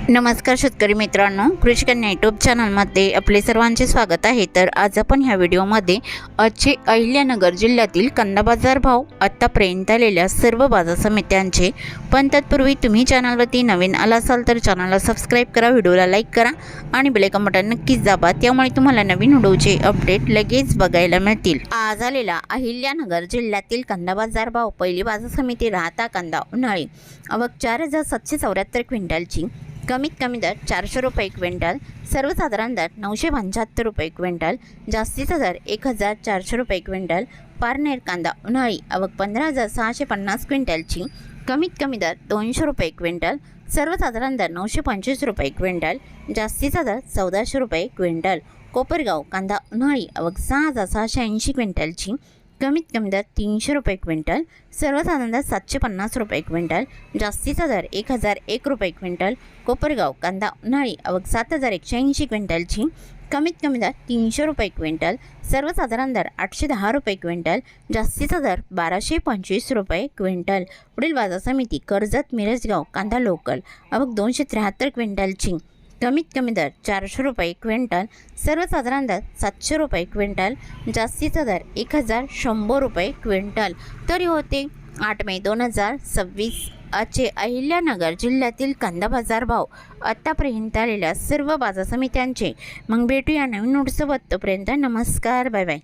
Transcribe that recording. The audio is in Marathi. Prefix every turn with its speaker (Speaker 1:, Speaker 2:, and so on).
Speaker 1: नमस्कार शेतकरी मित्रांनो, कृषी कन्या यूट्यूब चॅनलमध्ये आपले सर्वांचे स्वागत आहे। तर आज आपण ह्या व्हिडिओमध्ये आजचे अहिल्यानगर जिल्ह्यातील कांदा बाजार भाव, आत्तापर्यंत आलेल्या सर्व बाजार समित्यांचे, पण तत्पूर्वी तुम्ही चॅनलवरती नवीन आला असाल तर चॅनलला सबस्क्राईब करा, व्हिडिओला लाईक करा आणि बेल आयकॉन बटन नक्कीच दाबा, त्यामुळे तुम्हाला नवीन व्हिडिओचे अपडेट लगेच बघायला मिळतील। आज आलेला अहिल्यानगर जिल्ह्यातील कांदा बाजार भाव, पहिली बाजार समिती राहता कांदा उन्हाळी, आवक 4,774 क्विंटलची, कमीत कमी दर 400 रुपये क्विंटल, सर्वसाधारण दर 975 रुपये क्विंटल, जास्तीचा दर 1,400 रुपये क्विंटल। पारनेर कांदा उन्हाळी, आवक 15,650 क्विंटलची, कमीत कमी दर 200 रुपये क्विंटल, सर्वसाधारण दर 925 रुपये क्विंटल, जास्तीचा दर 1,400 रुपये क्विंटल। कोपरगाव कांदा उन्हाळी, आवक 6,680 क्विंटलची, कमीत कमी दर 300 रुपये क्विंटल, सर्वसाधारण दर 750 रुपये क्विंटल, जास्तीचा दर 1,001 रुपये क्विंटल। कोपरगाव कांदा उन्हाळी, आवक 7,180 क्विंटलची, कमीत कमी दर 300 रुपये क्विंटल, सर्वसाधारण दर 810 रुपये क्विंटल, जास्तीचा दर 1,225 रुपये क्विंटल। पुढील बाजार समिती कर्जत मिरजगाव कांदा लोकल, आवक 273 क्विंटलची, कमीत कमी दर 400 रुपये क्विंटल, सर्वसाधारण दर 700 रुपये क्विंटल, जास्तीचा दर 1,100 रुपये क्विंटल। तरी होते 8 मे 2026 आजचे अहिल्यानगर जिल्ह्यातील कांदा बाजार भाव, आत्तापर्यंत आलेल्या सर्व बाजार समित्यांचे। मग भेटूया नवीन नोटसोबत, तोपर्यंत नमस्कार, बाय बाय।